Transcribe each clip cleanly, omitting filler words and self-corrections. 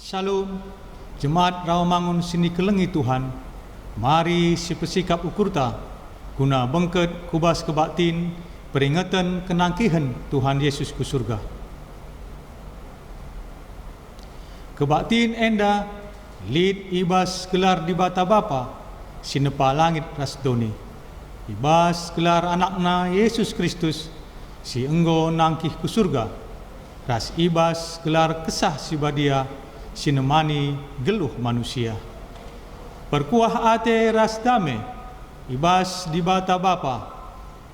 Shalom, Jemaat Rawamangun sini kelengi Tuhan. Mari si bersikap ukurta guna bengket kubas kebaktin peringatan kenangkihan Tuhan Yesus ke surga. Kebaktin enda lid ibas gelar di bata bapa sinepa langit rasdoni. Ibas gelar anakna Yesus Kristus si enggo nangkih ke surga. Ras ibas gelar kesah si badia sinemani geluh manusia. Perkuah ate ras dame ibas di bata bapa.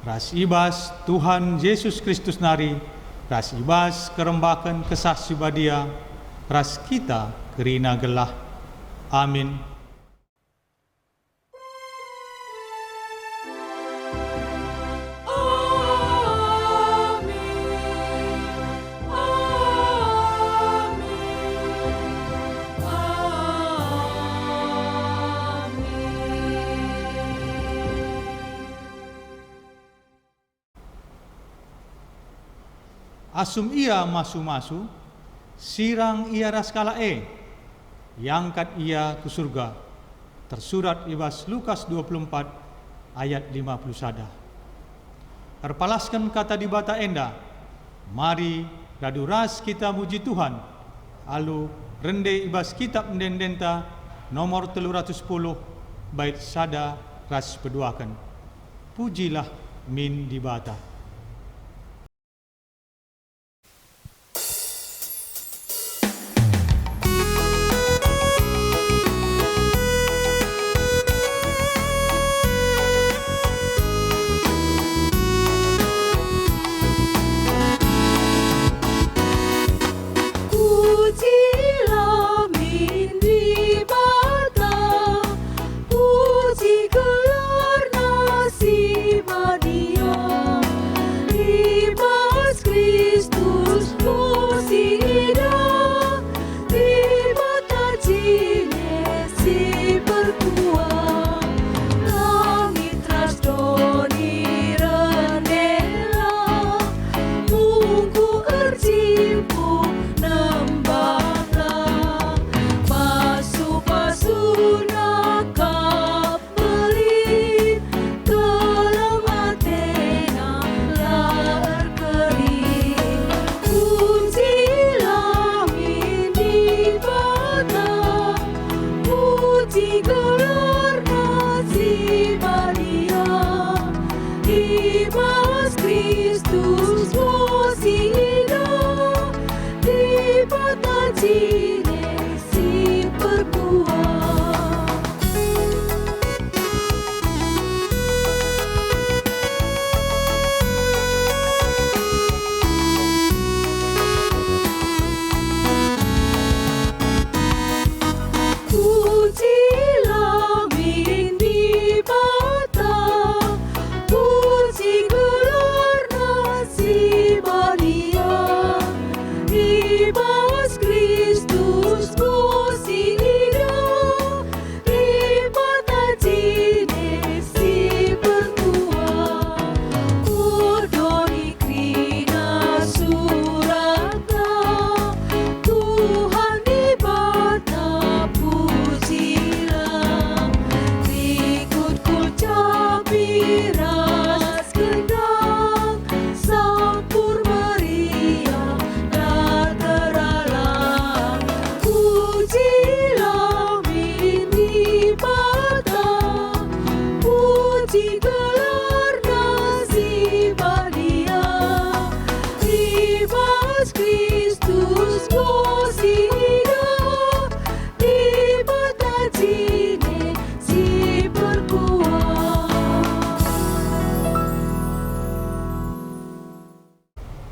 Ras ibas Tuhan Yesus Kristus nari. Ras ibas kerembakan kesah si badia. Ras kita kerina gelah. Amin. Asum ia masu-masu, sirang ia raskala yangkat ia ke surga. Tersurat ibas Lukas 24 ayat 51. Terpalaskan kata di bata enda, mari radu ras kita muji Tuhan. Alu rende ibas kitab mendendenta nomor 310 bait sada ras peduakan. Pujilah min di bata.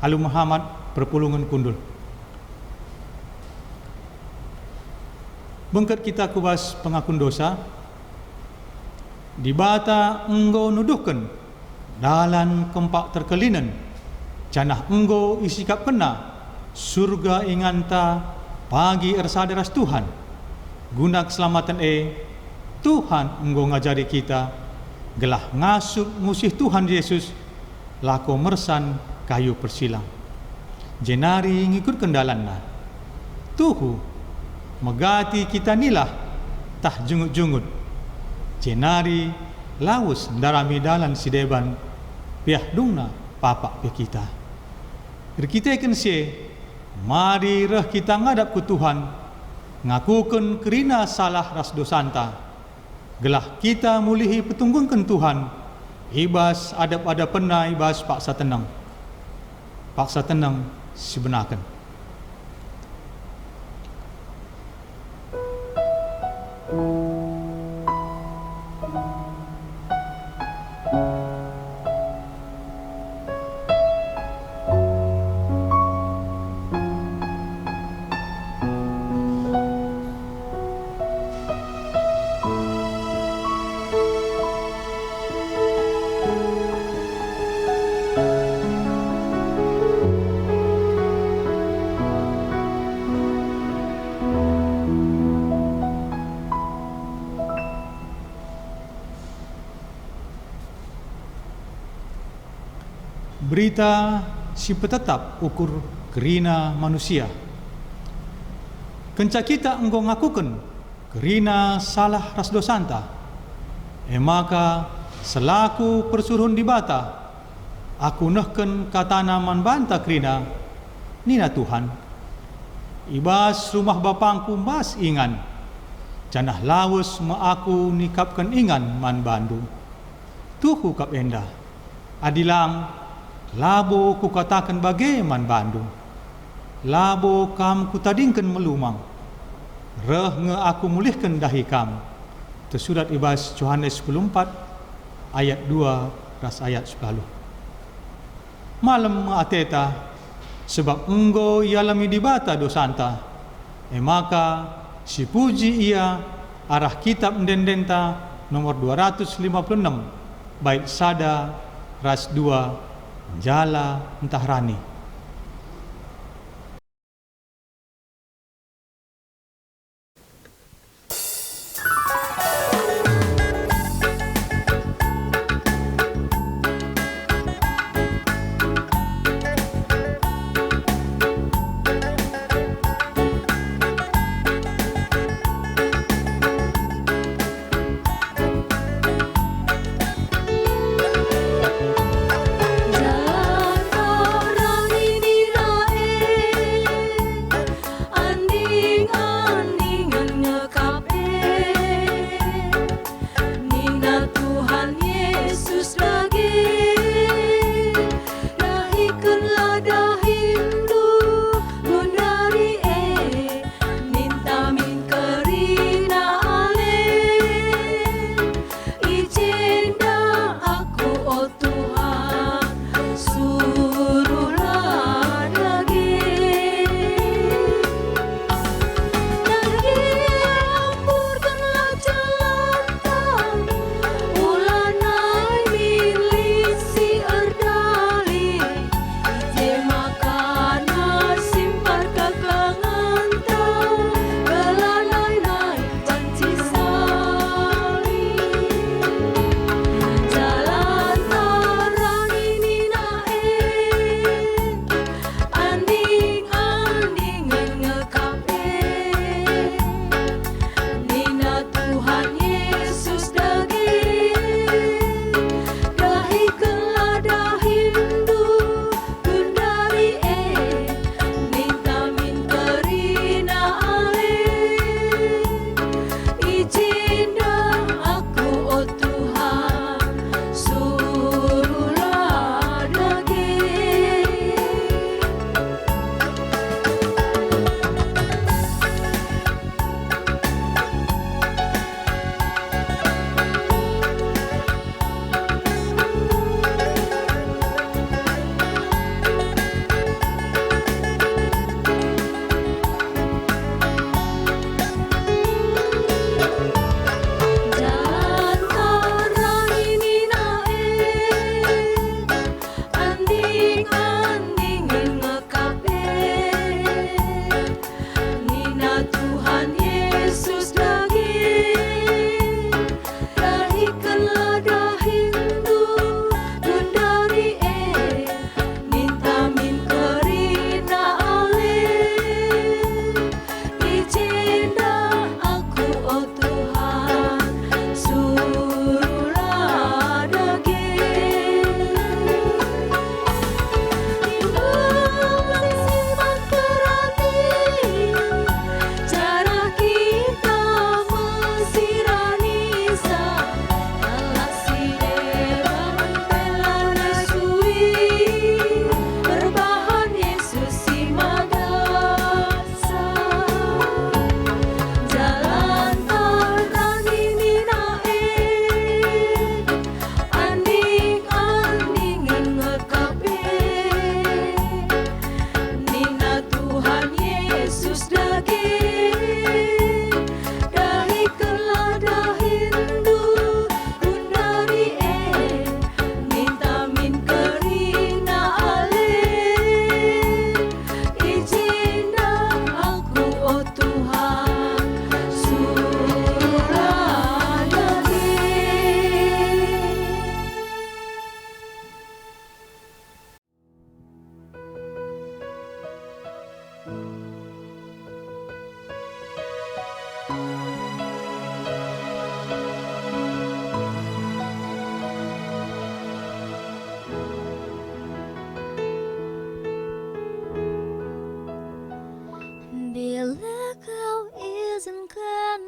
Alu Muhammad perpulungan kundul. Bengket kita kubas pengakun dosa. Di bata enggo nuduhkan dalan kempak terkelinan. Canah enggo isikap kena surga inganta pagi ersadaras Tuhan. Guna keselamatan Tuhan enggo ngajari kita gelah ngasup ngusih Tuhan Yesus lako mersan kayu persilang. Jenari ngikut kendalanna. Tuhu megati kita nilah tah jungut-jungut. Cenari lawus darami dalan sideban piah dungna papak piah kita. Kita kense mari reh kita ngadap ku Tuhan, ngakukan kerina salah ras dosanta. Gelah kita mulihi petunggungkan Tuhan, ibas adap pena ibas paksa tenang. Paksa tenang sebenarkan. Berita si petetap ukur kerina manusia. Kenca kita engkau ngakukan kerina salah ras dosanta. Maka selaku persuruhan di bata, aku nehken katana man banta kerina nina Tuhan. Ibas rumah bapangku mas ingan, janah lawus ma aku nikapkan ingan man bandu. Tuhu kap enda, adilang labo ku katakan bagaimana Bandung. Labo kam ku tadingkan melumang. Reh nge aku mulihkan dahi kam. Tersurat ibas Yohanes 14 ayat 2 ras ayat 10. Malam ateta sebab enggo yalami dibata dosanta. Maka si puji ia arah kitab mendendenta nomor 256 bait sada ras 2 jala entah rani. Jalan orang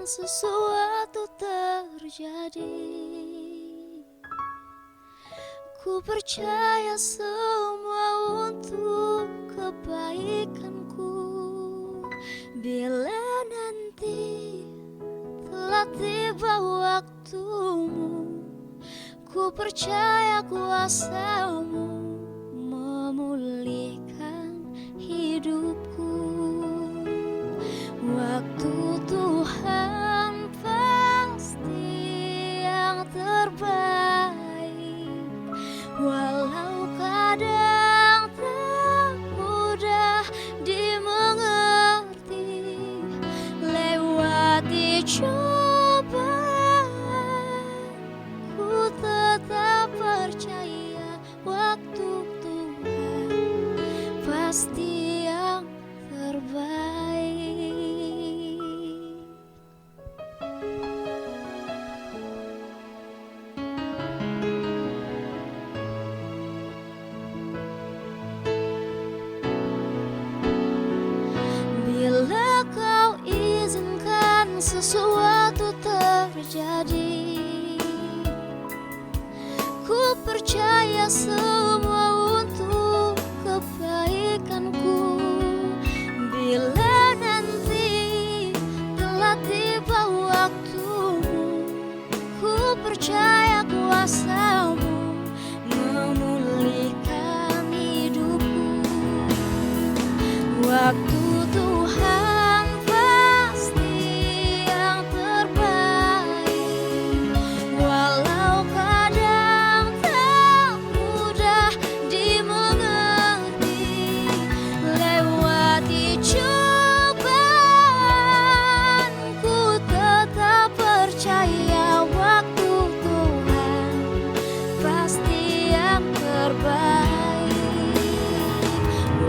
sesuatu terjadi. Ku percaya semua untuk kebaikanku. Bila nanti telah tiba waktumu, ku percaya kuasa-Mu memulihkan hidupku. Waktu Tuhan pasti yang terbaik, walau kadang tak mudah dimengerti. Lewati cobaan, ku tetap percaya waktu Tuhan pasti yang terbaik. Bila Kau izinkan sesuatu terjadi, ku percaya semua untuk kebaikanku. Bila nanti telah tiba waktumu, ku percaya kuasa-Mu memulihkan hidupku. Waktu Tuhan pasti yang terbaik, walau kadang tak mudah dimengerti. Lewati cobaan, ku tetap percaya waktu Tuhan pasti yang terbaik.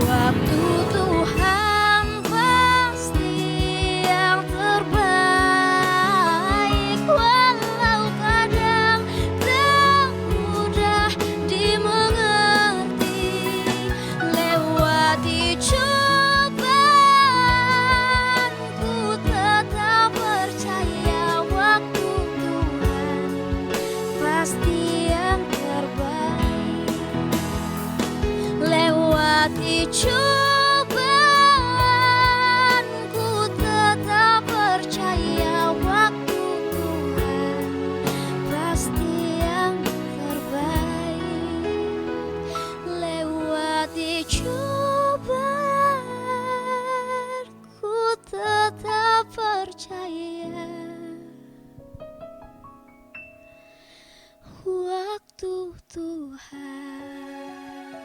Waktu Tuhan pasti yang terbaik, walau kadang tak mudah dimengerti. Lewati cobaan, ku tetap percaya waktu Tuhan pasti yang terbaik. Lewati cobaan, ku tetap percaya waktu Tuhan pasti yang terbaik. Lewati cobaan, ku tetap percaya waktu Tuhan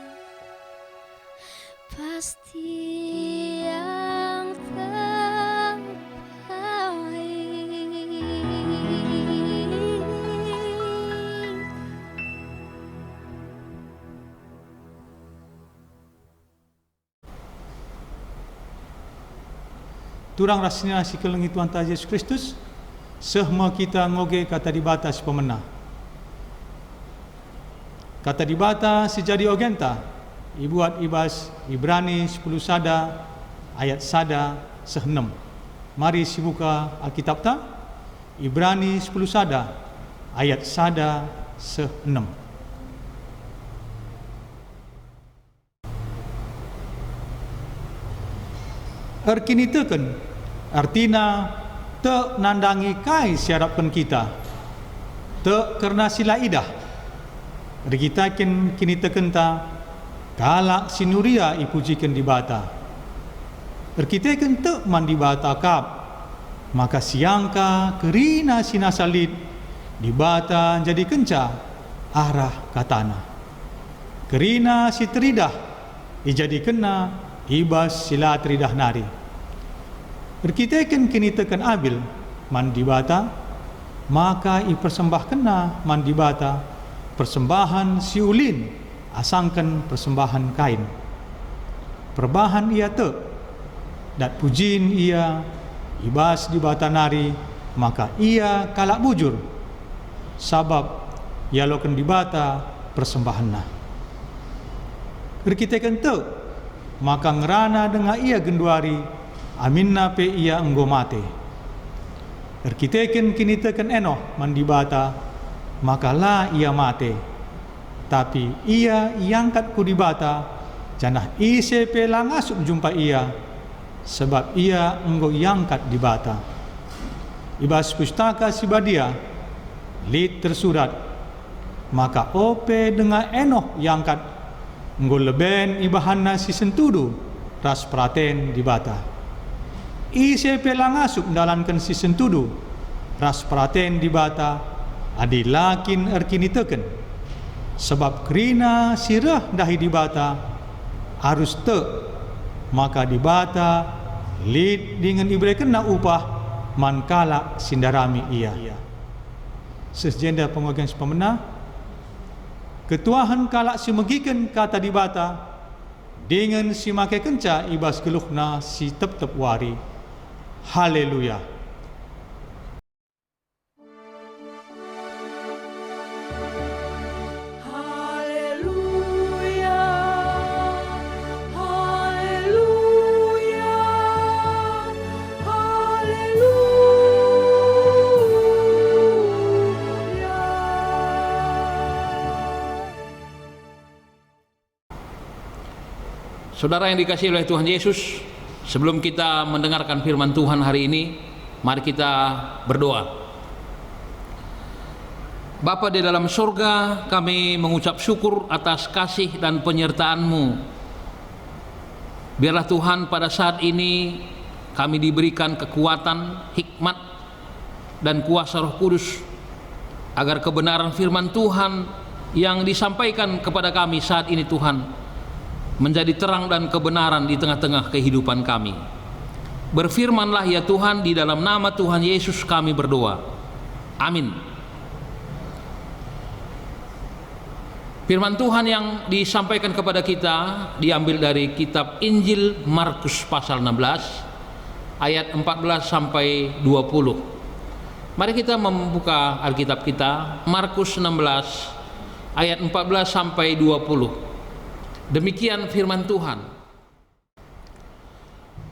pasti yang terbaik. Turang rasanya si kelengi Tuhan ta Yesus Kristus, sehma kita ngoge kata dibata si pemenah. Kata dibata sejadi ogenta, ibuat ibas Ibrani 10 sada ayat sada se-6. Mari si buka Alkitab ta, Ibrani 10 sada ayat sada se-6. Erkinitekan artina te nandangi kai siarapkan kita, te kerna sila idah kita kini tekenta kalak sinuria ipujikan di bata. Kita kentek mandi bata kap, maka siangka kerina sinasalit di bata jadi kenca arah katana. Kerina si teridah ijadi kena ibas sila teridah nari. Kita kini tekan abil mandi bata, maka ipersembah kena mandi bata persembahan si ulin asangkan persembahan kain. Perbahan ia te dat pujin ia ibas di bata nari, maka ia kalak bujur sabab ia loken di bata persembahan na. Kita te maka ngerana dengan ia genduari aminna pe ia enggo mate. Erkiteken kini teken Enoh mandibata, makalah ia mate. Tapi ia iangkat ku dibata, janah ise pelang asuk jumpa ia, sebab ia enggo iangkat dibata. Ibas pustaka Sibadia, lid tersurat, maka ope dengan Enoh iangkat, enggo leben ibahana si sentudu, ras praten dibata. Ise pelang asuk dalankan si sentudu, ras praten dibata, adilakin erkini teken. Sebab kerina sirah dahi dibata, harus te, maka dibata, lid dengan ibre kena upah, mankala sindarami ia. Sesjenda pengajian sepemena, ketuahan kalak si megiken kata dibata, dengan si make kenca ibas geluhna si tep-tep wari. Haleluya. Saudara yang dikasihi oleh Tuhan Yesus, sebelum kita mendengarkan firman Tuhan hari ini, mari kita berdoa. Bapa di dalam surga, kami mengucap syukur atas kasih dan penyertaan-Mu. Biarlah Tuhan pada saat ini kami diberikan kekuatan, hikmat, dan kuasa Roh Kudus, agar kebenaran firman Tuhan yang disampaikan kepada kami saat ini Tuhan, menjadi terang dan kebenaran di tengah-tengah kehidupan kami. Berfirmanlah ya Tuhan, di dalam nama Tuhan Yesus kami berdoa. Amin. Firman Tuhan yang disampaikan kepada kita diambil dari kitab Injil Markus pasal 16 ayat 14 sampai 20. Mari kita membuka Alkitab kita, Markus 16 ayat 14 sampai 20. Demikian firman Tuhan.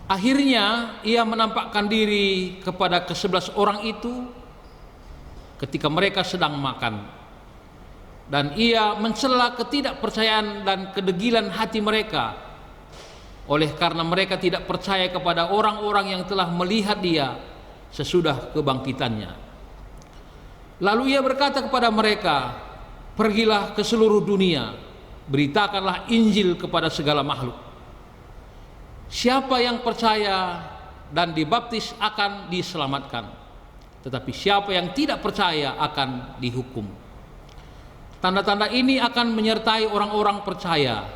Akhirnya ia menampakkan diri kepada ke-11 orang itu ketika mereka sedang makan, dan ia mencela ketidakpercayaan dan kedegilan hati mereka, oleh karena mereka tidak percaya kepada orang-orang yang telah melihat dia sesudah kebangkitannya. Lalu ia berkata kepada mereka, pergilah ke seluruh dunia, beritakanlah Injil kepada segala makhluk. Siapa yang percaya dan dibaptis akan diselamatkan, tetapi siapa yang tidak percaya akan dihukum. Tanda-tanda ini akan menyertai orang-orang percaya.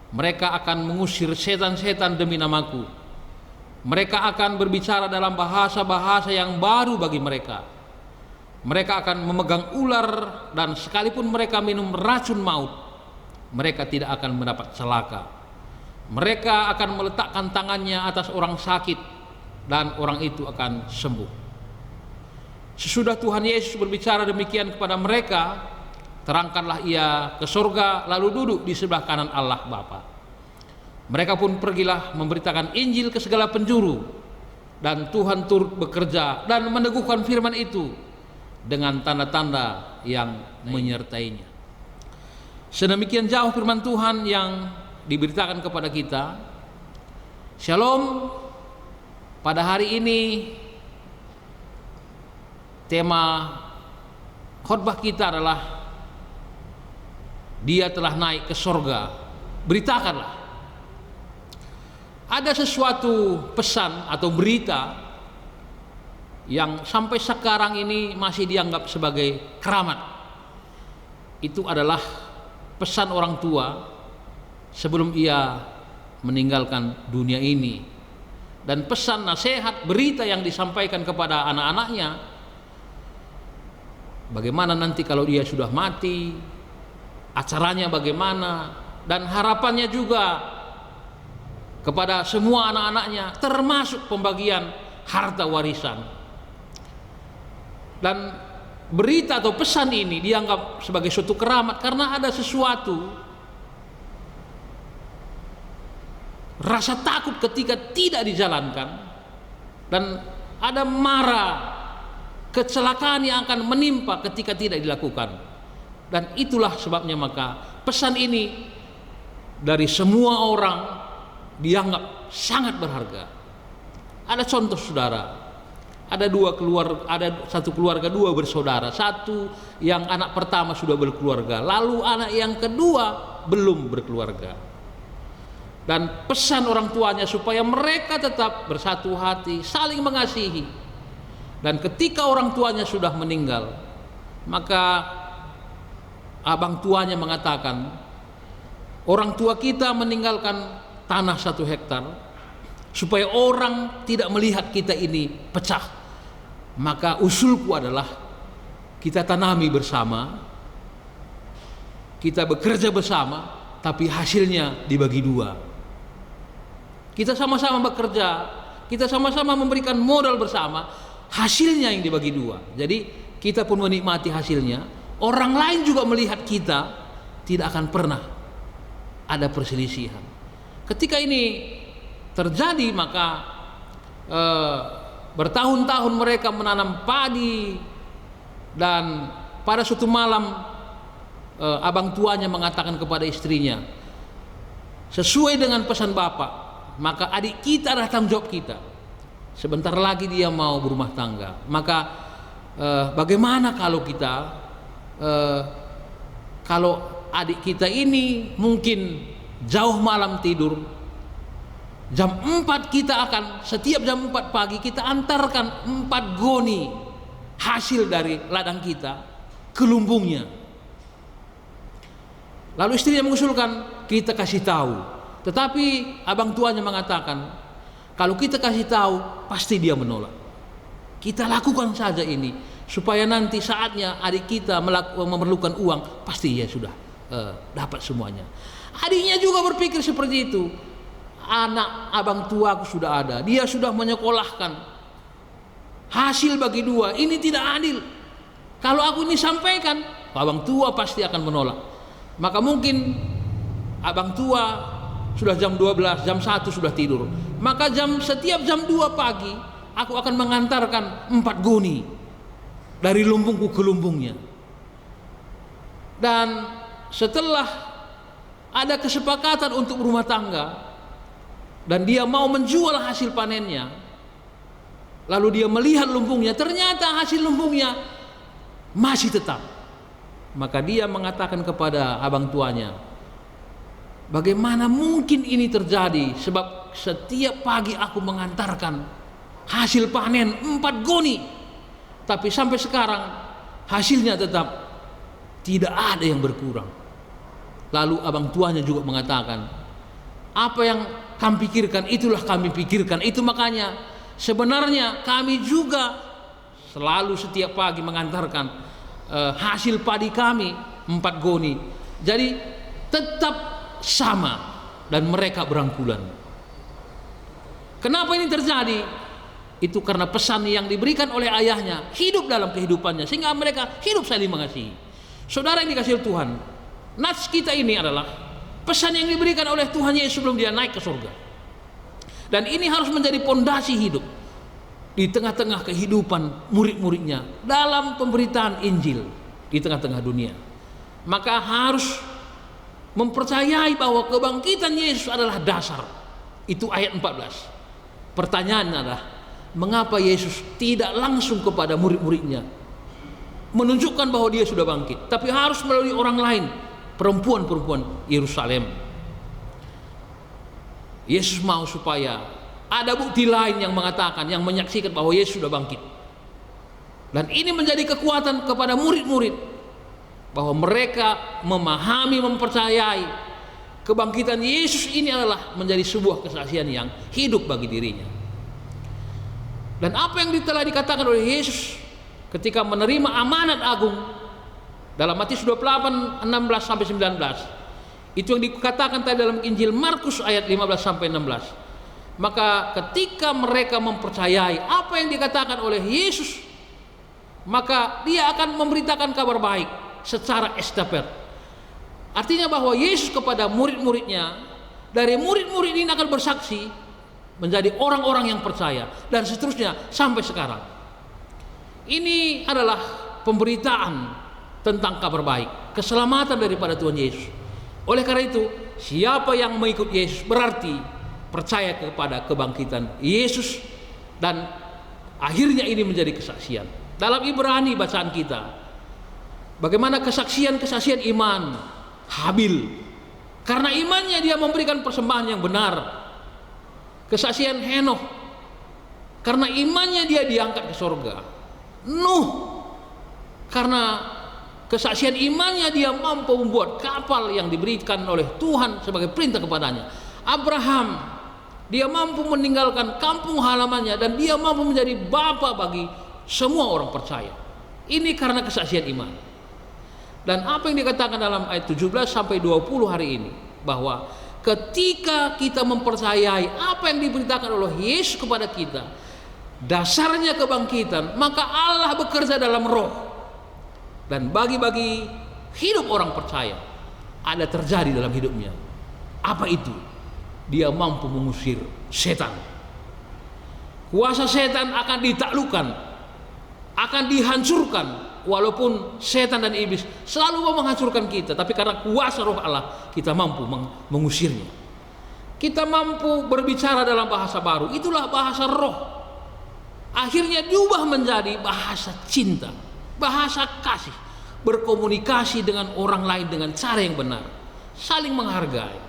Mereka akan mengusir setan-setan demi namaku. Mereka akan berbicara dalam bahasa-bahasa yang baru bagi mereka. Mereka akan memegang ular, dan sekalipun mereka minum racun maut, mereka tidak akan mendapat celaka. Mereka akan meletakkan tangannya atas orang sakit, dan orang itu akan sembuh. Sesudah Tuhan Yesus berbicara demikian kepada mereka, terangkanlah ia ke surga, lalu duduk di sebelah kanan Allah Bapa. Mereka pun pergilah memberitakan Injil ke segala penjuru, dan Tuhan turut bekerja dan meneguhkan firman itu dengan tanda-tanda yang menyertainya. Sedemikian jauh firman Tuhan yang diberitakan kepada kita. Shalom. Pada hari ini tema khotbah kita adalah Dia telah naik ke sorga. Beritakanlah. Ada sesuatu pesan atau berita yang sampai sekarang ini masih dianggap sebagai keramat. Itu adalah pesan orang tua sebelum ia meninggalkan dunia ini, dan pesan nasihat berita yang disampaikan kepada anak-anaknya, bagaimana nanti kalau dia sudah mati, acaranya bagaimana, dan harapannya juga kepada semua anak-anaknya, termasuk pembagian harta warisan. Dan berita atau pesan ini dianggap sebagai suatu keramat karena ada sesuatu rasa takut ketika tidak dijalankan, dan ada mara, kecelakaan yang akan menimpa ketika tidak dilakukan. Dan itulah sebabnya maka pesan ini dari semua orang dianggap sangat berharga. Ada contoh saudara, ada satu keluarga, dua bersaudara. Satu yang anak pertama sudah berkeluarga, lalu anak yang kedua belum berkeluarga. Dan pesan orang tuanya supaya mereka tetap bersatu hati, saling mengasihi. Dan ketika orang tuanya sudah meninggal, maka abang tuanya mengatakan, orang tua kita meninggalkan tanah 1 hektar supaya orang tidak melihat kita ini pecah. Maka usulku adalah kita tanami bersama, kita bekerja bersama, tapi hasilnya dibagi 2. Kita sama-sama bekerja, kita sama-sama memberikan modal bersama, hasilnya yang dibagi 2. Jadi kita pun menikmati hasilnya, orang lain juga melihat kita, tidak akan pernah ada perselisihan. Ketika ini terjadi, maka bertahun-tahun mereka menanam padi, dan pada suatu malam abang tuanya mengatakan kepada istrinya, sesuai dengan pesan bapak, maka adik kita adalah tanggung jawab kita. Sebentar lagi dia mau berumah tangga. Maka bagaimana kalau kita kalau adik kita ini mungkin jauh malam tidur, jam 4 kita akan, setiap jam 4 pagi kita antarkan 4 goni hasil dari ladang kita ke lumbungnya. Lalu istrinya mengusulkan kita kasih tahu, tetapi abang tuanya mengatakan kalau kita kasih tahu pasti dia menolak. Kita lakukan saja ini supaya nanti saatnya adik kita memerlukan uang, pasti dia sudah dapat semuanya. Adiknya juga berpikir seperti itu. Anak abang tuaku sudah ada, dia sudah menyekolahkan, hasil bagi 2, ini tidak adil. Kalau aku ini sampaikan, abang tua pasti akan menolak. Maka mungkin abang tua sudah jam 12, jam 1 sudah tidur. Maka setiap jam 2 pagi aku akan mengantarkan 4 goni dari lumbungku ke lumbungnya. Dan setelah ada kesepakatan untuk berumah tangga dan dia mau menjual hasil panennya, lalu dia melihat lumbungnya, ternyata hasil lumbungnya masih tetap. Maka dia mengatakan kepada abang tuanya, bagaimana mungkin ini terjadi? Sebab setiap pagi aku mengantarkan hasil panen 4 goni, tapi sampai sekarang hasilnya tetap tidak ada yang berkurang. Lalu abang tuanya juga mengatakan, apa yang kami pikirkan itulah kami pikirkan. Itu makanya sebenarnya kami juga selalu setiap pagi mengantarkan hasil padi kami 4 goni. Jadi tetap sama dan mereka berangkulan. Kenapa ini terjadi? Itu karena pesan yang diberikan oleh ayahnya hidup dalam kehidupannya, sehingga mereka hidup saling mengasihi. Saudara yang dikasihi Tuhan, nats kita ini adalah pesan yang diberikan oleh Tuhan Yesus sebelum dia naik ke surga. Dan ini harus menjadi pondasi hidup di tengah-tengah kehidupan murid-muridnya dalam pemberitaan Injil di tengah-tengah dunia. Maka harus mempercayai bahwa kebangkitan Yesus adalah dasar. Itu ayat 14. Pertanyaannya adalah, mengapa Yesus tidak langsung kepada murid-muridnya menunjukkan bahwa dia sudah bangkit, tapi harus melalui orang lain, perempuan-perempuan Yerusalem. Yesus mau supaya ada bukti lain yang mengatakan, yang menyaksikan bahwa Yesus sudah bangkit. Dan ini menjadi kekuatan kepada murid-murid, bahwa mereka memahami, mempercayai kebangkitan Yesus ini adalah menjadi sebuah kesaksian yang hidup bagi dirinya. Dan apa yang telah dikatakan oleh Yesus ketika menerima amanat agung dalam Matius 28 16 sampai 19, itu yang dikatakan tadi dalam Injil Markus ayat 15 sampai 16. Maka ketika mereka mempercayai apa yang dikatakan oleh Yesus, maka dia akan memberitakan kabar baik secara estafet. Artinya bahwa Yesus kepada murid-muridnya, dari murid-murid ini akan bersaksi menjadi orang-orang yang percaya, dan seterusnya sampai sekarang. Ini adalah pemberitaan tentang kabar baik, keselamatan daripada Tuhan Yesus. Oleh karena itu, siapa yang mengikut Yesus berarti percaya kepada kebangkitan Yesus, dan akhirnya ini menjadi kesaksian. Dalam Ibrani bacaan kita, bagaimana kesaksian iman Habil, karena imannya dia memberikan persembahan yang benar. Kesaksian Henokh, karena imannya dia diangkat ke surga. Nuh, karena kesaksian imannya dia mampu membuat kapal yang diberikan oleh Tuhan sebagai perintah kepadanya. Abraham, dia mampu meninggalkan kampung halamannya dan dia mampu menjadi bapa bagi semua orang percaya. Ini karena kesaksian iman. Dan apa yang dikatakan dalam ayat 17 sampai 20 hari ini, bahwa ketika kita mempercayai apa yang diberitakan oleh Yesus kepada kita, dasarnya kebangkitan, maka Allah bekerja dalam roh. Dan bagi hidup orang percaya, ada terjadi dalam hidupnya. Apa itu? Dia mampu mengusir setan. Kuasa setan akan ditaklukkan, akan dihancurkan. Walaupun setan dan iblis selalu mau menghancurkan kita, tapi karena kuasa roh Allah, kita mampu mengusirnya. Kita mampu berbicara dalam bahasa baru, itulah bahasa roh. Akhirnya diubah menjadi bahasa cinta, bahasa kasih, berkomunikasi dengan orang lain dengan cara yang benar, saling menghargai.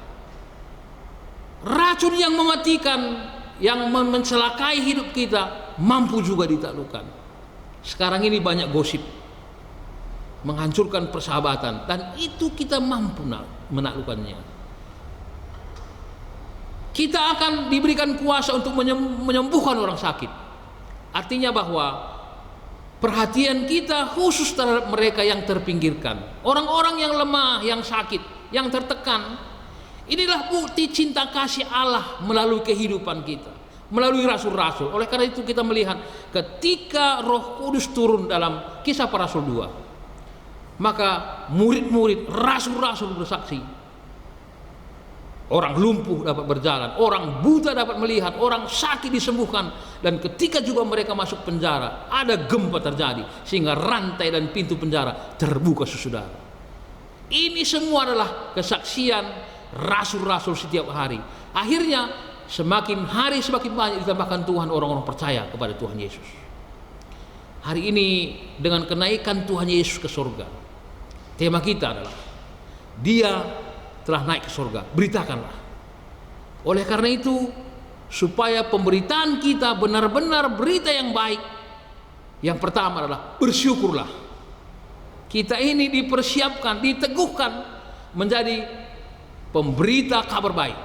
Racun yang mematikan, yang mencelakai hidup kita, mampu juga ditaklukkan. Sekarang ini banyak gosip menghancurkan persahabatan, dan itu kita mampu menaklukkannya. Kita akan diberikan kuasa untuk menyembuhkan orang sakit. Artinya bahwa perhatian kita khusus terhadap mereka yang terpinggirkan, orang-orang yang lemah, yang sakit, yang tertekan. Inilah bukti cinta kasih Allah melalui kehidupan kita, melalui rasul-rasul. Oleh karena itu kita melihat ketika Roh Kudus turun dalam Kisah Para Rasul 2, maka murid-murid, rasul-rasul bersaksi. Orang lumpuh dapat berjalan, orang buta dapat melihat, orang sakit disembuhkan. Dan ketika juga mereka masuk penjara, ada gempa terjadi sehingga rantai dan pintu penjara terbuka, saudara. Ini semua adalah kesaksian rasul-rasul setiap hari. Akhirnya semakin hari semakin banyak ditambahkan Tuhan orang-orang percaya kepada Tuhan Yesus. Hari ini dengan kenaikan Tuhan Yesus ke surga, tema kita adalah Dia telah naik ke surga, beritakanlah. Oleh karena itu, supaya pemberitaan kita benar-benar berita yang baik, yang pertama adalah bersyukurlah. Kita ini dipersiapkan, diteguhkan menjadi pemberita kabar baik.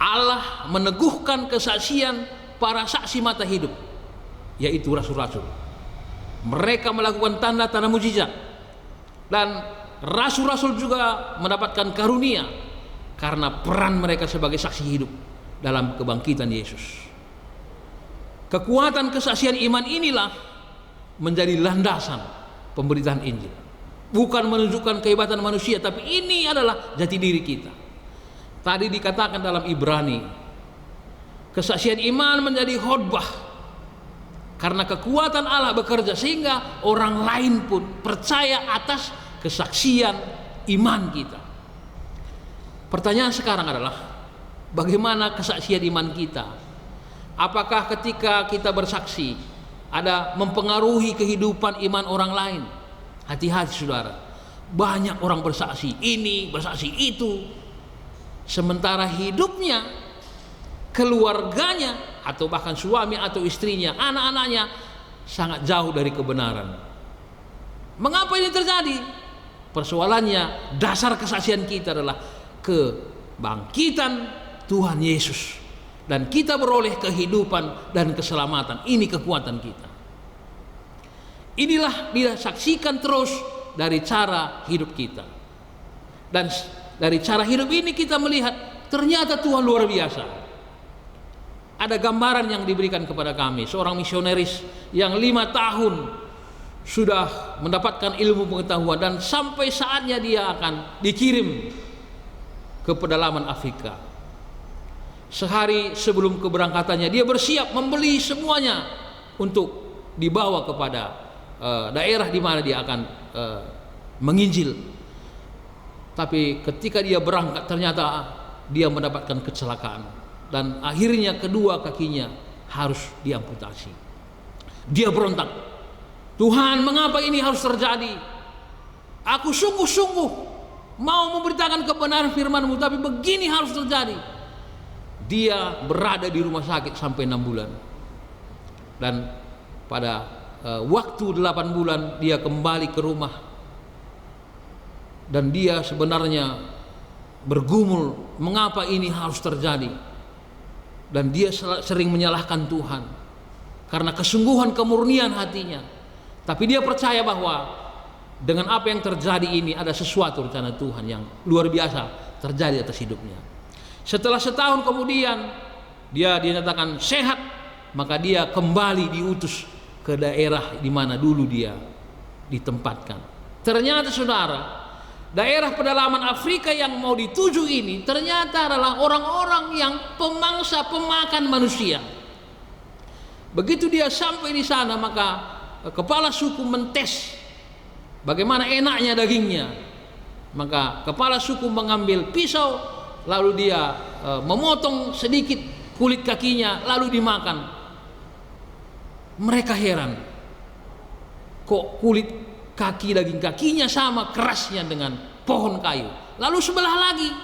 Allah meneguhkan kesaksian para saksi mata hidup, yaitu rasul-rasul. Mereka melakukan tanda-tanda mujizat, dan rasul-rasul juga mendapatkan karunia karena peran mereka sebagai saksi hidup dalam kebangkitan Yesus. Kekuatan kesaksian iman inilah menjadi landasan pemberitaan Injil. Bukan menunjukkan kehebatan manusia, tapi ini adalah jati diri kita. Tadi dikatakan dalam Ibrani, kesaksian iman menjadi khotbah karena kekuatan Allah bekerja sehingga orang lain pun percaya atas kesaksian iman kita. Pertanyaan sekarang adalah, bagaimana kesaksian iman kita? Apakah ketika kita bersaksi ada mempengaruhi kehidupan iman orang lain? Hati-hati saudara, banyak orang bersaksi ini, bersaksi itu, sementara hidupnya, keluarganya, atau bahkan suami atau istrinya, anak-anaknya sangat jauh dari kebenaran. Mengapa ini terjadi? Persoalannya, dasar kesaksian kita adalah kebangkitan Tuhan Yesus, dan kita beroleh kehidupan dan keselamatan. Ini kekuatan kita. Inilah disaksikan terus dari cara hidup kita. Dan dari cara hidup ini kita melihat ternyata Tuhan luar biasa. Ada gambaran yang diberikan kepada kami, seorang misionaris yang 5 tahun sudah mendapatkan ilmu pengetahuan, dan sampai saatnya dia akan dikirim ke pedalaman Afrika. sehari sebelum keberangkatannya dia bersiap membeli semuanya untuk dibawa kepada daerah di mana dia akan menginjil. Tapi ketika dia berangkat ternyata dia mendapatkan kecelakaan dan akhirnya kedua kakinya harus diamputasi. Dia berontak, Tuhan, mengapa ini harus terjadi? Aku sungguh-sungguh mau memberitakan kebenaran firman-Mu, tapi begini harus terjadi. Dia berada di rumah sakit sampai 6 bulan. Dan pada waktu 8 bulan dia kembali ke rumah. Dan dia sebenarnya bergumul, mengapa ini harus terjadi? Dan dia sering menyalahkan Tuhan karena kesungguhan kemurnian hatinya. Tapi dia percaya bahwa dengan apa yang terjadi ini ada sesuatu rencana Tuhan yang luar biasa terjadi atas hidupnya. Setelah setahun kemudian dia dinyatakan sehat, maka dia kembali diutus ke daerah di mana dulu dia ditempatkan. Ternyata saudara, daerah pedalaman Afrika yang mau dituju ini ternyata adalah orang-orang yang pemangsa pemakan manusia. Begitu dia sampai di sana, maka kepala suku mentes bagaimana enaknya dagingnya. Maka kepala suku mengambil pisau, lalu dia memotong sedikit kulit kakinya, lalu dimakan. Mereka heran, kok kulit kaki, daging kakinya sama kerasnya dengan pohon kayu. Lalu sebelah lagi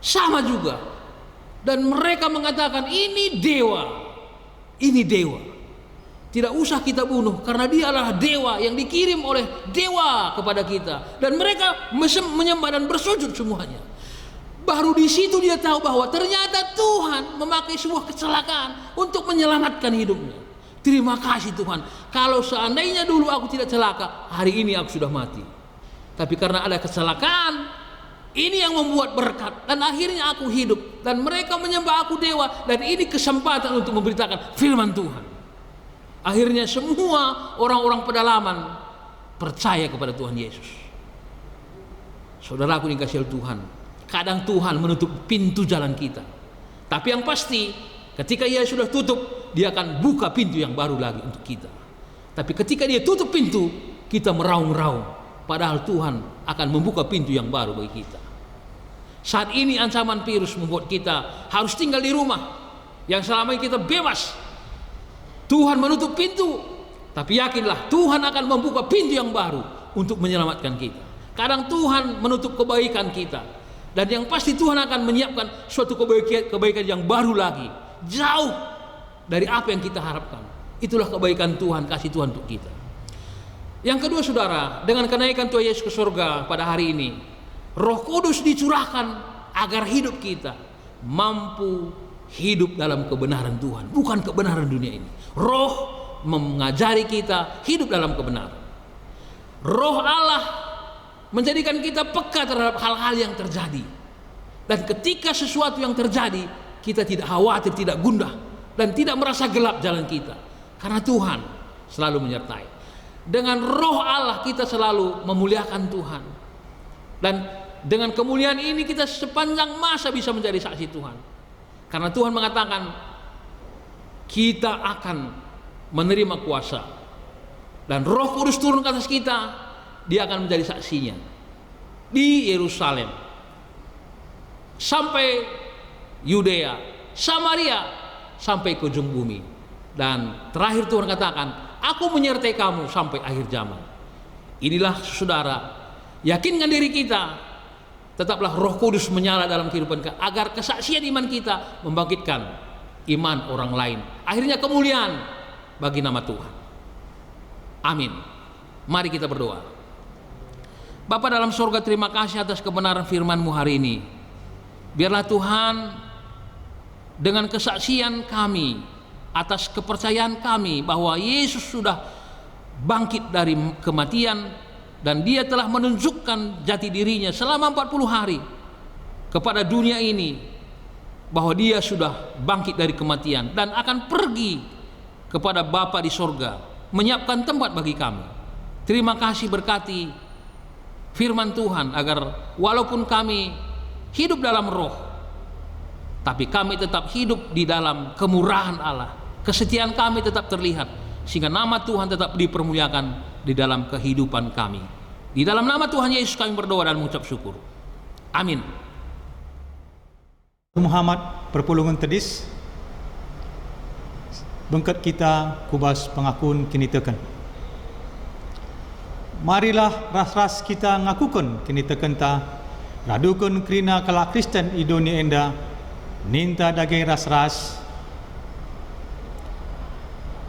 sama juga, dan mereka mengatakan ini dewa, ini dewa. Tidak usah kita bunuh karena dia adalah dewa yang dikirim oleh dewa kepada kita. Dan mereka menyembah dan bersujud semuanya. Baru di situ dia tahu bahwa ternyata Tuhan memakai sebuah kecelakaan untuk menyelamatkan hidupnya. Terima kasih Tuhan. Kalau seandainya dulu aku tidak celaka, hari ini aku sudah mati. Tapi karena ada kecelakaan, ini yang membuat berkat. Dan akhirnya aku hidup. Dan mereka menyembah aku dewa. Dan ini kesempatan untuk memberitakan firman Tuhan. Akhirnya semua orang-orang pedalaman percaya kepada Tuhan Yesus. Saudaraku dikasihi Tuhan, kadang Tuhan menutup pintu jalan kita. Tapi yang pasti ketika Ia sudah tutup, Dia akan buka pintu yang baru lagi untuk kita. Tapi ketika Dia tutup pintu, kita meraung-raung. Padahal Tuhan akan membuka pintu yang baru bagi kita. Saat ini ancaman virus membuat kita harus tinggal di rumah. Yang selama ini kita bebas. Tuhan menutup pintu, tapi yakinlah Tuhan akan membuka pintu yang baru untuk menyelamatkan kita. Kadang Tuhan menutup kebaikan kita, dan yang pasti Tuhan akan menyiapkan suatu kebaikan yang baru lagi, jauh dari apa yang kita harapkan. Itulah kebaikan Tuhan, kasih Tuhan untuk kita. Yang kedua saudara, dengan kenaikan Tuhan Yesus ke surga pada hari ini, Roh Kudus dicurahkan agar hidup kita mampu hidup dalam kebenaran Tuhan, bukan kebenaran dunia ini. Roh mengajari kita hidup dalam kebenaran. Roh Allah menjadikan kita peka terhadap hal-hal yang terjadi. Dan ketika sesuatu yang terjadi, kita tidak khawatir, tidak gundah, dan tidak merasa gelap jalan kita. Karena Tuhan selalu menyertai. Dengan Roh Allah kita selalu memuliakan Tuhan. Dan dengan kemuliaan ini kita sepanjang masa bisa menjadi saksi Tuhan. Karena Tuhan mengatakan kita akan menerima kuasa dan Roh Kudus turun ke atas kita, Dia akan menjadi saksinya di Yerusalem sampai Yudea, Samaria, sampai ke ujung bumi. Dan terakhir Tuhan katakan, aku menyertai kamu sampai akhir zaman. Inilah saudara, yakinkan diri kita. Tetaplah Roh Kudus menyala dalam kehidupan kita, agar kesaksian iman kita membangkitkan iman orang lain. Akhirnya kemuliaan bagi nama Tuhan. Amin. Mari kita berdoa. Bapa dalam surga, terima kasih atas kebenaran firman-Mu hari ini. Biarlah Tuhan dengan kesaksian kami, atas kepercayaan kami bahwa Yesus sudah bangkit dari kematian dan Dia telah menunjukkan jati dirinya selama 40 hari kepada dunia ini, bahwa Dia sudah bangkit dari kematian dan akan pergi kepada Bapa di sorga, menyiapkan tempat bagi kami. Terima kasih, berkati firman Tuhan agar walaupun kami hidup dalam roh, tapi kami tetap hidup di dalam kemurahan Allah. Kesetiaan kami tetap terlihat, sehingga nama Tuhan tetap dipermuliakan di dalam kehidupan kami. Di dalam nama Tuhan Yesus kami berdoa dan mengucap syukur. Amin. Muhammad perpulungan tedis bengket kita kubas pengakun kini teken. Marilah ras-ras kita ngakukan kini teken ta, radukan kerina kala Kristen i dunia enda, ninta daging ras-ras.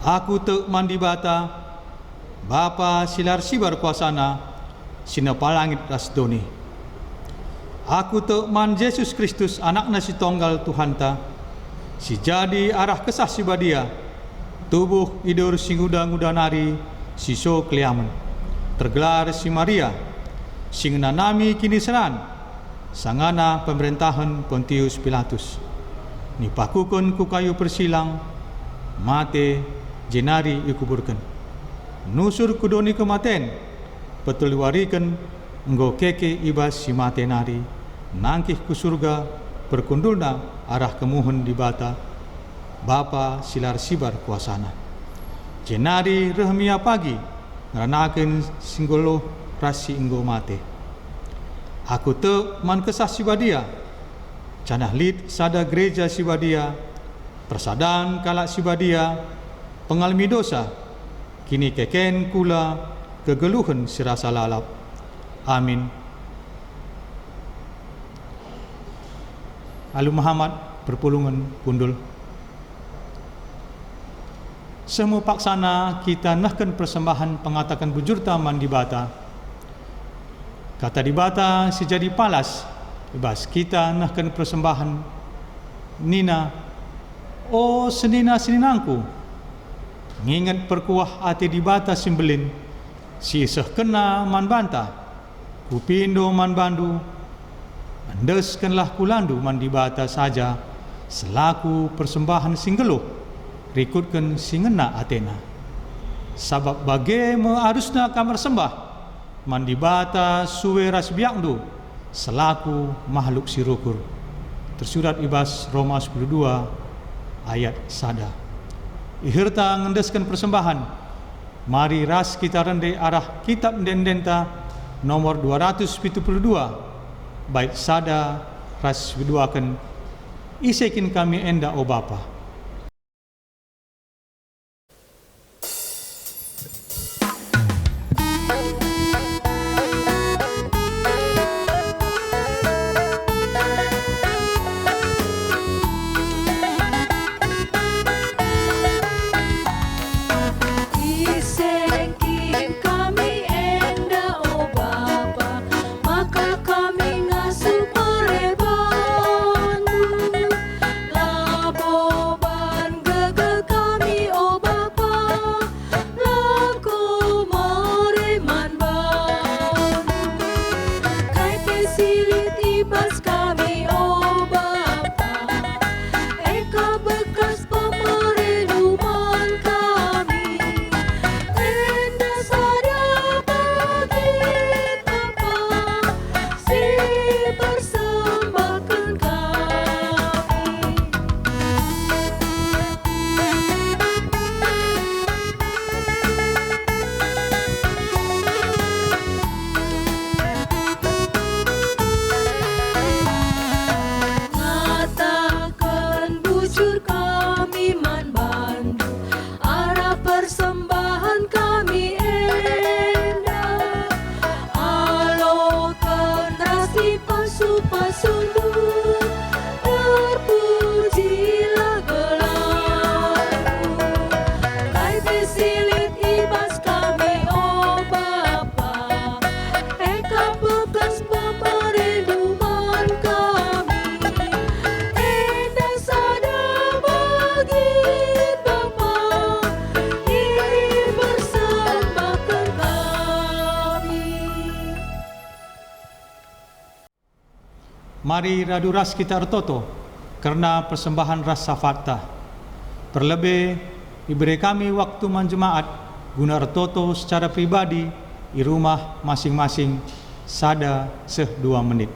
Aku tek mandi bata, Bapa silar sibar kuasana, sinapa langit ras doni. Aku tek man Yesus Kristus anakna si tonggal Tuhan ta, si jadi arah kesah si badia, tubuh idur si nguda-nguda nari, si so keliaman. Tergelar si Maria, sing nanami kini seran, sangana pemerintahan Pontius Pilatus. Nipakukun ku kayu persilang, mate jenari ikuburkan. Nusur kudoni kematen, betul warikan enggo keke ibas si mate nari, nangkih ku surga, berkundulna arah kemuhun di bata, Bapa silar sibar kuasana. Jenari rehmia pagi, ngeranakan singgolo rasi enggo mate. Aku te man kesah sibadia, canah lid sada gereja sibadia, persadaan kalak sibadia, pengalmi dosa, kini keken kula kegeluhan sirasa lalap. Amin. Alu Muhammad perpulungan kundul. Semua paksana kita nahkan persembahan pengatakan bujur taman di bata. Kata di bata sejadi palas, ibas kita nahkan persembahan nina, oh senina-seninangku, ngingat perkuah ati di bata simbelin, si isah kena man banta, kupindo man bandu, andeskanlah kulandu man di bata saja, selaku persembahan singgeluh, rikutkan singena Athena. Sabab bagaimana harusnya kamar sembah mandi bata suwe ras biakdu selaku makhluk sirukur. Tersurat ibas Roma 12 ayat sada. Ihirta ngendeskan persembahan, mari ras kita rende arah kitab dendenta nomor 272 bait sada ras widuakan, isekin kami enda o Bapa. Mari radu ras kita ertoto karena persembahan rasa fakta. Terlebih diberi kami waktu manjemaat guna ertoto secara pribadi di rumah masing-masing sada 2 menit.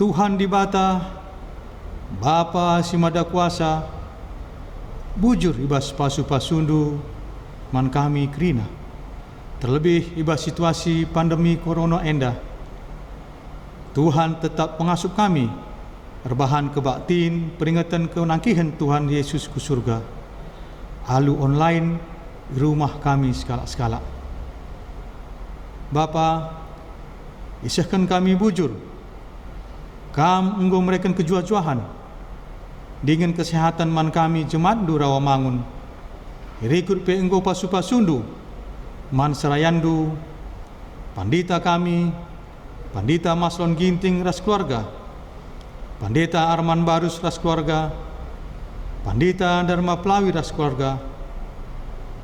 Tuhan di bata, Bapa si Mada Kuasa, bujur ibas pasu-pasundu man kami kerina. Terlebih ibas situasi pandemi corona enda, Tuhan tetap pengasup kami, rebahan kebaktin peringatan kenangkihan Tuhan Yesus ke surga, alu online di rumah kami sekala-sekala. Bapa, isahkan kami bujur, kam engkau mereka kejuah-juahan, dengan kesehatan man kami jemaat du Rawamangun, irikut pe engkau pasu-pasundu, man serayandu, pandita kami, Pandita Maslon Ginting ras keluarga, Pandita Arman Barus ras keluarga, Pandita Dharma Plawi ras keluarga,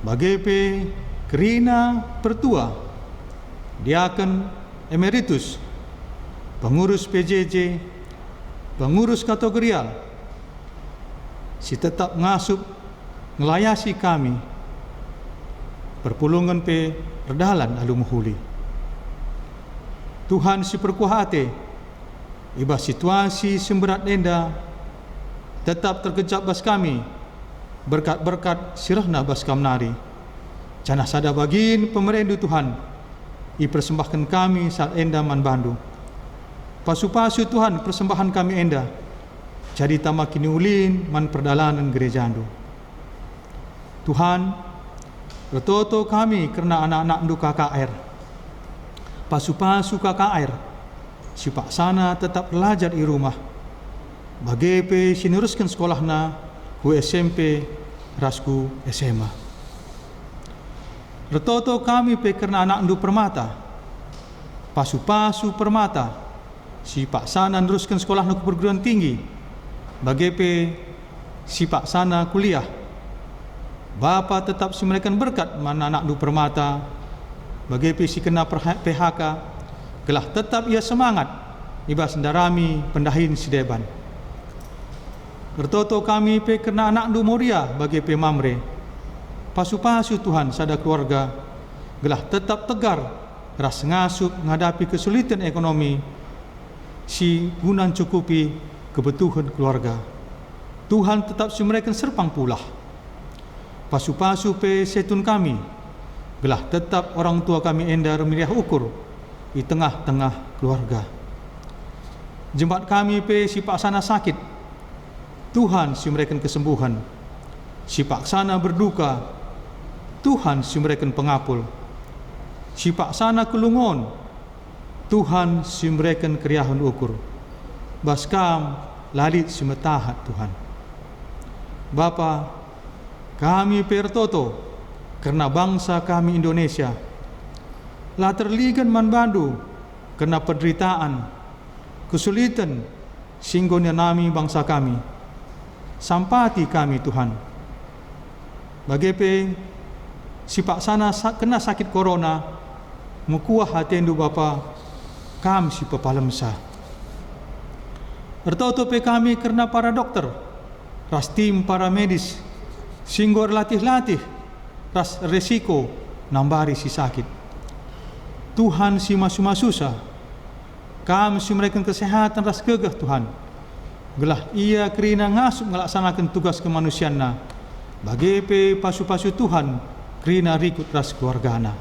Bagepe Kerina Pertua, Diaken Emeritus, pengurus PJJ, pengurus kategorial, si tetap ngasup ngelayasi kami, perpulungan pe redalan alu muhuli. Tuhan si perkuhate, ibas situasi semberat denda, tetap terkejap bas kami, berkat-berkat sirahna bas kamnari. Janah sada bagin pemerendu Tuhan, ipersembahkan kami saat enda man bandu. Pasu-pasu Tuhan persembahan kami enda, jadi tamak kini ulin man perdalanan gereja andu. Tuhan, retoto kami kerana anak-anak ndu KKR, pasu-pasu KKR, si Pak Sana tetap belajar di rumah. Bagepe sinuruskan sekolahna ku SMP, rasku SMA. Retoto kami pe kerana anak ndu Permata, pasu-pasu Permata, si Pak Sana neruskan sekolahna ku perguruan tinggi. Bagepe si Pak Sana kuliah. Bapa tetap si mereka berkat mana anak ndu Permata, bagi si kena PHK, gelah tetap ia semangat, ibas darami pendahin si deban. Bertoto kami pe kena anak ndu Moria bagi pe Mamre, pasu-pasu Tuhan sada keluarga, gelah tetap tegar, ras ngasup menghadapi kesulitan ekonomi, si gunan cukupi kebutuhan keluarga. Tuhan tetap si mereka serpang pulah. Pasu-pasu pe setun kami, gelah tetap orang tua kami enda remiliah ukur di tengah-tengah keluarga. Jemaat kami pe si Pak Sana sakit, Tuhan si mereka kesembuhan. Si Pak Sana berduka, Tuhan si mereka pengapul. Si Pak Sana kelungon, Tuhan si mereka keriahan ukur. Baskam lalit si metahat Tuhan. Bapa, kami pertoto kerana bangsa kami Indonesia lah terligan man bandu kerana penderitaan, kesulitan singgonya nami bangsa kami. Sampati kami Tuhan. Bagepe si Pak Sana kena sakit corona, mukuah hatendu Bapa, kam si pepalemsa. Ertoto pe kami kerana para dokter, ras tim para medis, singgo latih-latih, ras resiko nambari si sakit. Tuhan si masu-masusa, kam si mereka kesehatan ras gegah Tuhan. Gelah ia kerina ngasup melaksanakan tugas kemanusianna. Bagepe pasu-pasu Tuhan kerina rikut ras keluargana.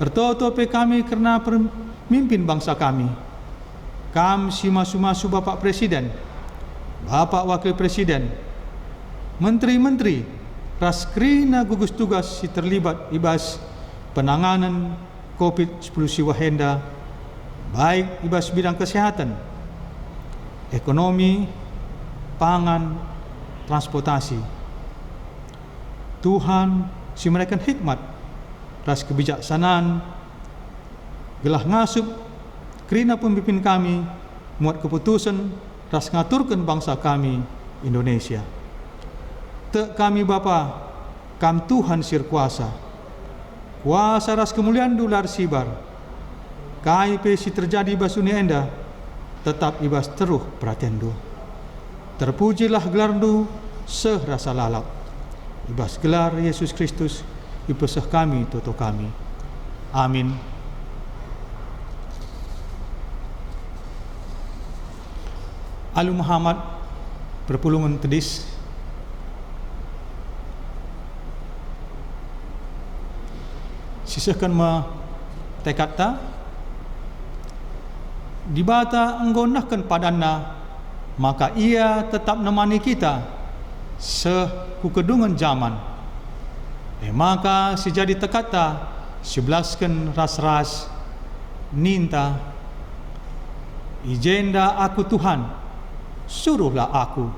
Ertoto pe kami kerana pemimpin bangsa kami. Kam si masu-masu Bapak Presiden, Bapak Wakil Presiden, menteri-menteri, ras kerina gugus tugas si terlibat ibas penanganan COVID-19 si wahenda, baik ibas bidang kesehatan, ekonomi, pangan, transportasi. Tuhan si mereka hikmat, ras kebijaksanaan, gelah ngasup kerina pemimpin kami muat keputusan ras ngaturkan bangsa kami Indonesia. Tek kami Bapa, kam Tuhan sir kuasa. Kuasa ras kemuliaan dular sibar. Kai pe si terjadi basuni enda, tetap ibas teruh perhatian du. Terpujilah gelar du seh rasa lalap. Ibas gelar Yesus Kristus, ipeseh kami toto kami. Amin. Alu Muhammad Perpulungan Tedis. Sisakan ma tekata di bata enggonahkan padana, maka ia tetap nemani kita sehukedungan zaman. Maka sejadi tekata sebelaskan ras-ras ninta ijenda aku Tuhan, suruhlah aku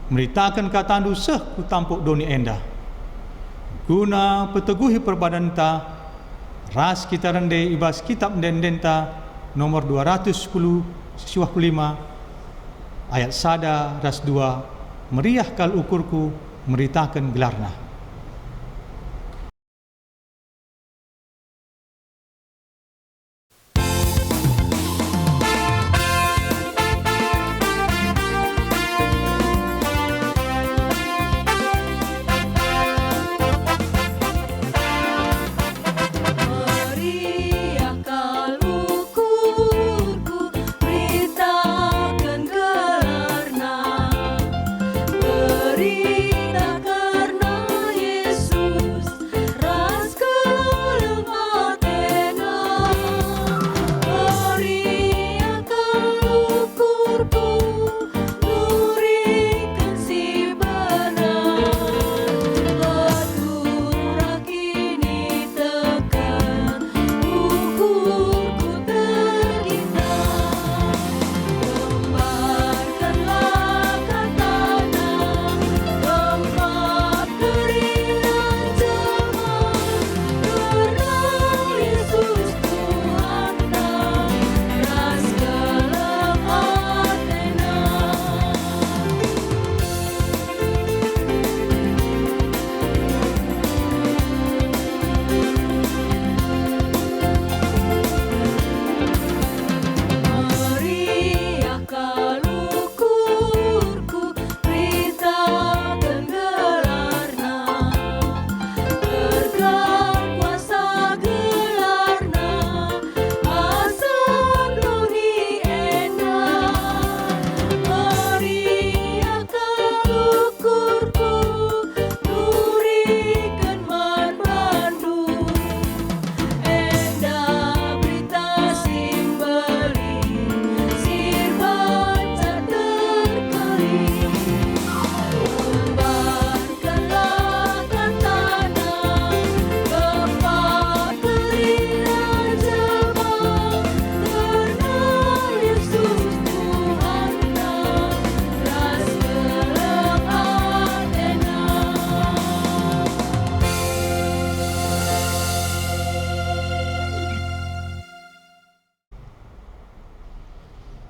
meritakan katandu ku tampuk doni enda, guna peteguhi perbadanta ras kita rendai ibas kitab dendenta nomor 210 siswa 5 ayat sada ras 2, meriah kal ukurku meritakan gelarna.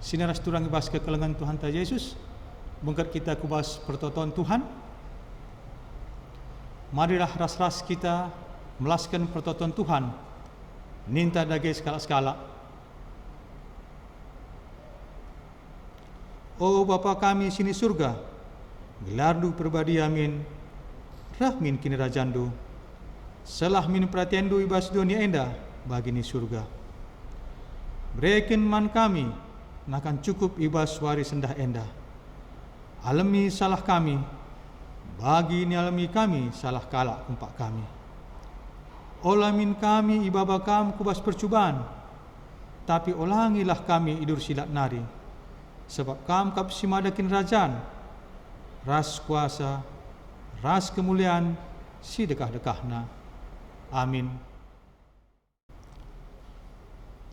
Sinaras turang ibas kekelengan Tuhan ta Yesus, bengkat kita kubas pertotoan Tuhan. Marilah ras-ras kita melaskan pertotoan Tuhan, ninta dage skala-skala. O Bapa kami sini surga, gelardu perbadi amin, rahmin kini rajandu, selah min perhatiandu ibas dunia enda bagi ni surga. Berikan man kami, nakan cukup ibas wari sendah enda. Alami salah kami, bagi ni alami kami salah kalak kumpak kami. Olamin kami ibaba kam kubas percubaan, tapi olangilah kami idur silat nari. Sebab kam kap simadakin rajaan, ras kuasa, ras kemuliaan, si dekah-dekahna. Amin.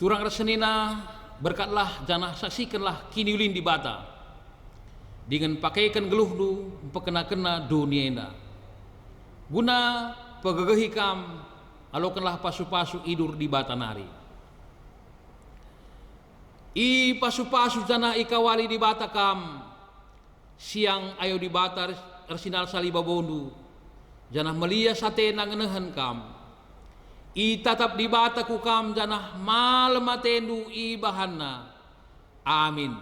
Turang resenina berkatlah janah saksikanlah kini ulin di bata dengan pakaikan geluh du pekena-kena dunia enda guna pegegehi kam alokanlah pasu-pasu idur di bata nari i pasu-pasu janah ikawali di bata kam siang ayo di bata arsinal salibabondu janah melia sate nangenehan kam i tatap di bata ku kam janah malematendu i bahanna. Amin.